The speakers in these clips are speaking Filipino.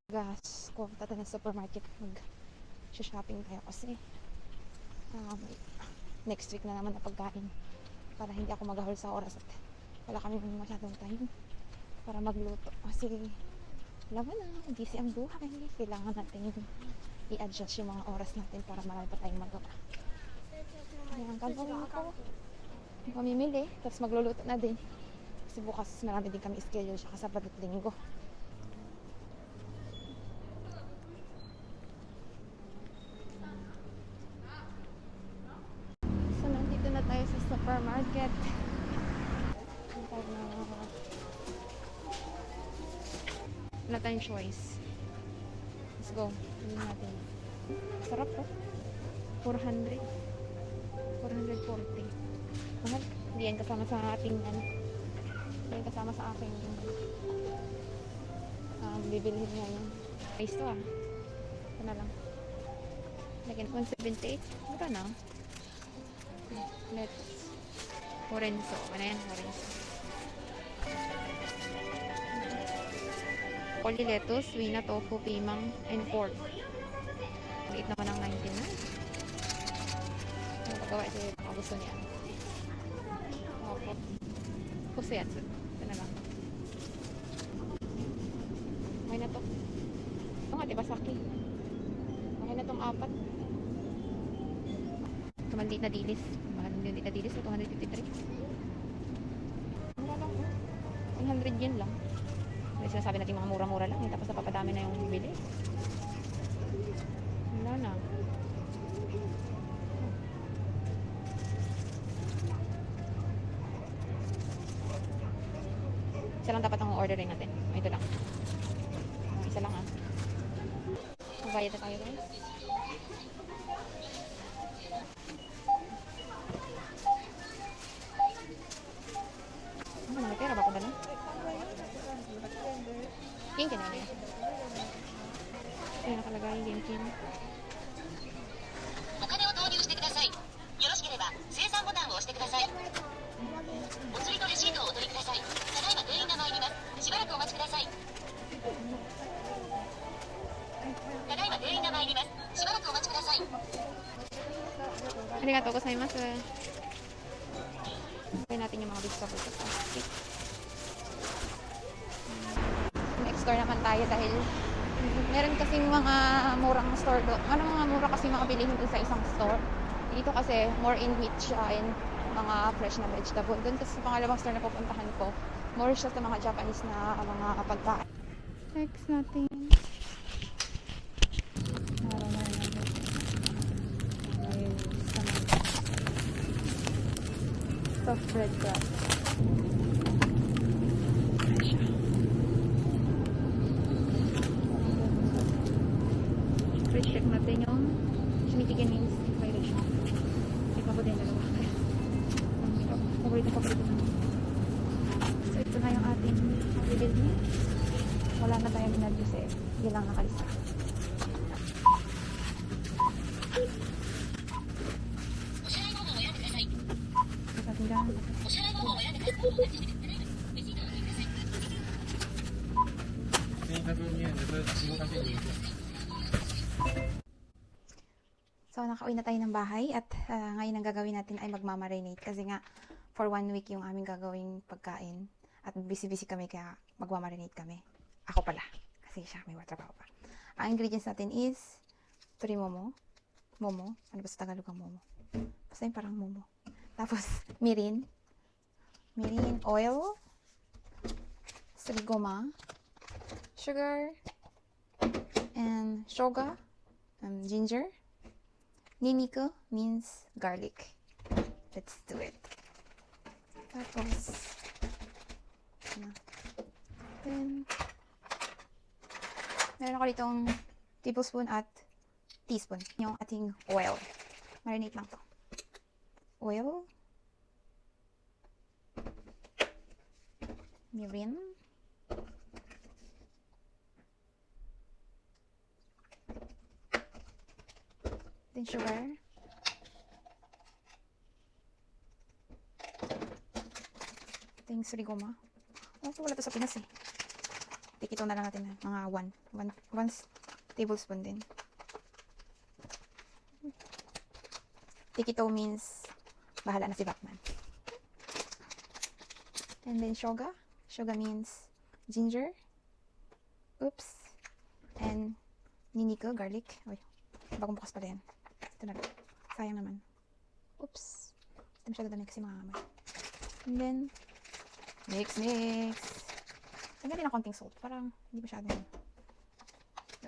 gas ko tayo ng supermarket mag-shopping tayo kasi next week na naman na pagkain para hindi ako magahol sa oras at wala kami masyadong time para magluto kasi alam mo na, busy ang buhay, kailangan natin i-adjust yung mga oras natin para marami pa tayong magawa. Kaya ang gagawin ko, mamimili tapos magluluto na din kasi bukas marami din kami schedule siya Sabado at Linggo. Na tayo sa supermarket. Wala tayong choice. Let's go. Hindi natin. Sarap po. 400. 440. Mahal. Hindi yan kasama sa ating hindi yan kasama sa aking bibilhin ngayon. Price to Ito na lang. Lagyan 178. Mura na. Lettuce. Orenso. Ano yan? Orenso. Broccoli, lettuce, wina, tofu, pimang, and pork. Maliit naman ang 99. Ano pagawa ito yung mga gusto niya? Opo. Kusuyatsu. Ito na lang. Okay na to. Ito nga, diba saki? Okay na tong 4. Maliit na dilis. Mahal yung maliit na dilis. 253. Mura lang. 100 yen lang. May sinasabi natin mga mura-mura lang. Tapos napapadami na yung bili. Wala na. Isa lang dapat ang orderin natin. Ito lang. Isa lang Magbayad na tayo guys. Mga pera ba kung dala? Genkin na yan. Kaya nakalagay Genkin. お金を投入してください。よろしければ精算ボタンを押してください。お釣りとレシートをお取りください。ただいま店員が参ります。しばらくお待ちください。ただいま店員が参ります。しばらくお待ちください。ありがとうございます。Pwede natin yung mga vegetables sa plastic. Next store naman tayo dahil meron kasing mga murang store doon. Mga mura kasi mga bilihin doon sa isang store. Dito kasi more in meat siya and mga fresh na vegetable. Doon kasi sa pangalawang store na pupuntahan ko, more siya sa mga Japanese na mga pagkain. Next natin. Soft bread crust. Fresh check natin yung Shinikigen means virus. Ikaw ko din dalawa. Paborito na. So ito na yung ating bibilhin. Wala na tayong binadyo kasi yun lang nakalista. So, nakauwi na tayo ng bahay at ngayon ang gagawin natin ay magmamarinate kasi nga for 1 week yung aming gagawing pagkain at busy-busy kami kaya magmamarinate kami. Ako pala kasi siya may trabaho pa. Ang ingredients natin is momo. Ano ba sa Tagalog ang momo? Basta yung parang momo. Tapos, mirin, oil, surigoma, sugar, and shoga, ginger. Niniku means garlic. Let's do it. Tapos, then, meron ako ditong tablespoon at teaspoon. Yung ating oil. Marinate lang to. Oil. Mirin. Then sugar. Then surigoma. Oh, wala to sa Pinas eh. Tikito na lang natin na mga 1 tablespoon din. Tikito means bahala na si Batman. And then shoga. Shoga means ginger. Oops. And niniko, garlic. Uy, bagong bukas pala yan. Ito na lang. Sayang naman. Oops. Ito masyado dami kasi mga amay. And then, mix. Lagyan din ng konting salt. Parang hindi masyado yun.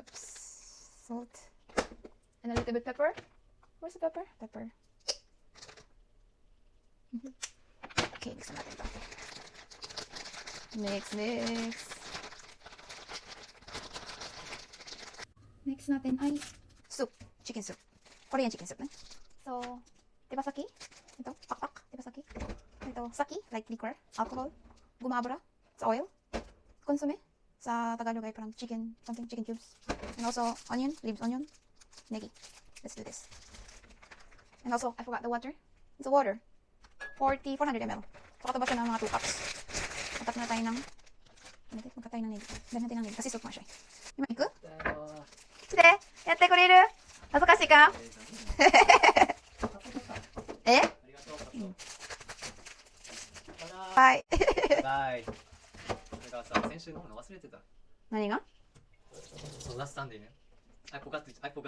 Oops. Salt. And a little bit pepper. Where's the pepper? Pepper. Okay, mix natin ito. Mix. Next natin ay soup. Chicken soup. Korean chicken soup, So, tebasaki. Ito, pakpak. Tebasaki. Ito, saki, like liquor. Alcohol. Gumabra. Sa oil. Consomme. Sa Tagalog ay parang chicken, something, chicken cubes. And also, onion, leaves onion. Negi. Let's do this. And also, I forgot the water. It's a water. 400 ml. So, kataba siya ng mga 2 cups. Matap na tayo ng, magka tayo ng negi. Dahil natin ng negi. Kasi soup mo siya. Ima, iku? Chide, yatte kureru? Hazukashii ka? Eh? Bye. Bye. だからさ、先週飲むの忘れてた。何が? So last Sunday ね。I forgot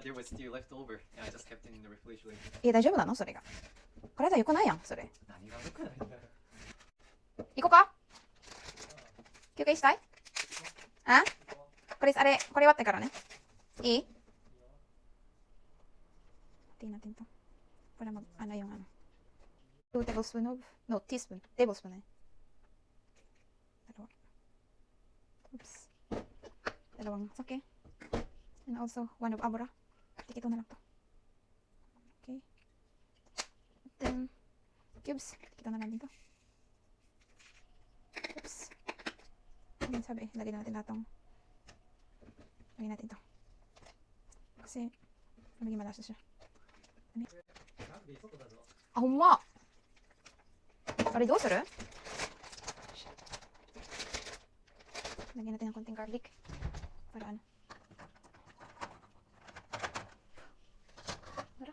there was still left over and I just kept it in the refrigerator. 大丈夫なのそれが。体良くないやん、それ。何が良くないんだよ。行こうか休憩したいあこれ終わってからね。いいTingnan natin to. Para ano yung 2 tablespoon of, no, tablespoon eh. Oops. Dalawang sake. And also 1 of abura. Tikito na lang to. Okay. Then, cubes. Tikito na lang dito. Oops. Then sabi, lagyan natin lahat tong. Lagyan natin to. Kasi, magiging malasa siya. Ah, ほんま。あれどうする? Lagyan natin ng konting garlic. Para ano? Para?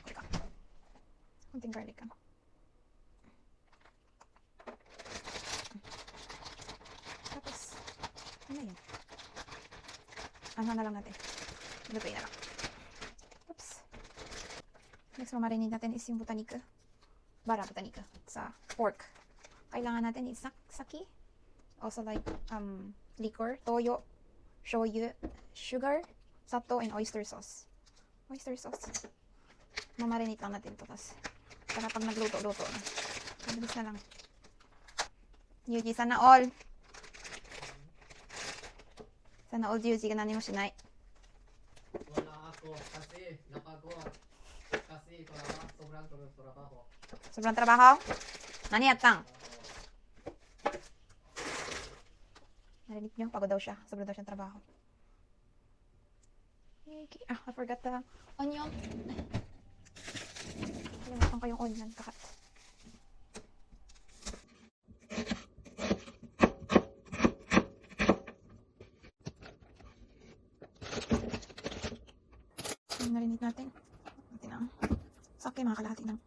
Teka. Konting garlic ka. Tapos, ano yun? Ano na lang natin. Lutuin na lang. Oops. Next, mamarinate natin is yung butanika. Butanika. Sa pork. Kailangan natin is saki. Also like liquor, toyo, shoyu, sugar, sato, and oyster sauce. Oyster sauce. Mamarinate lang natin ito. Tapos, para pag nagluto-luto na. Mabilis na lang. Yuji, sana all. Sana all, Yuji, ganani mo shinai. Wala ako kasi napagod. Kasi sobrang trabaho. Sobrang trabaho? Nani yattang? Narinig nyo? Pagod daw siya. Sobrang daw siyang trabaho. Okay. Ah, I forgot the onion. Kalimutan ko yung onion. Kakat. Narinig natin. Natin ang sake, mga kalahati lang.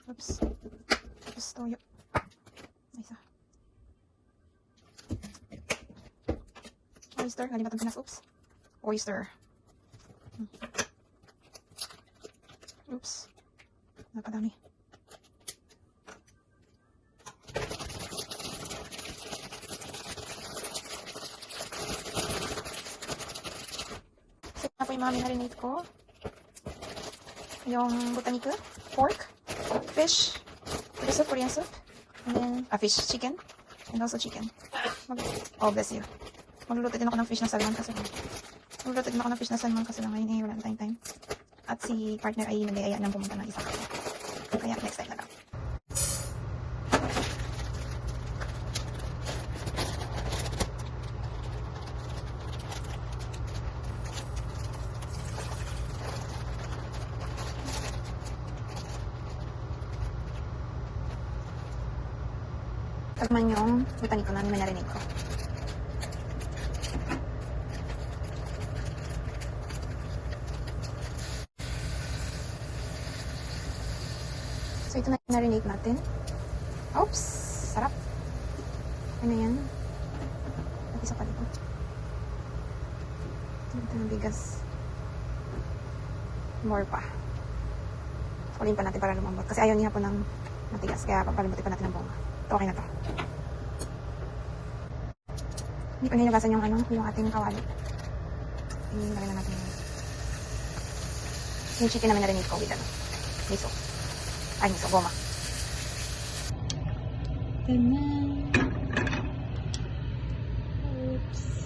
Oops. Tapos toyo. Isa. Oyster. Nalimutan ko na. Oops. Oyster. Oops. Napadami. So, na po yung mga minarinate ko. Yung butanika, pork, fish, soup, Korean soup, and then, fish, chicken, and also chicken. Oh, bless you. Magluluto din ako ng fish na salmon kasi lang ngayon wala na tayong time. At si partner ay nag-iaya nang pumunta ng isa. Kaya next time na lang. Tagman yung butanika namin na narinig ko. So, ito na marinate natin. Oops! Sarap. Ano yan? At isa pa dito. Ito ng bigas. More pa. Kulin pa natin para lumambot. Kasi ayaw niya po ng matigas. Kaya papalimbutin pa natin ng bongga. Ito, okay na to. Hindi pa nilugasan yung yung ating kawali. Lagyan na natin yung chicken namin na rin ko with miso. Ay, miso, goma. Tanan. Oops.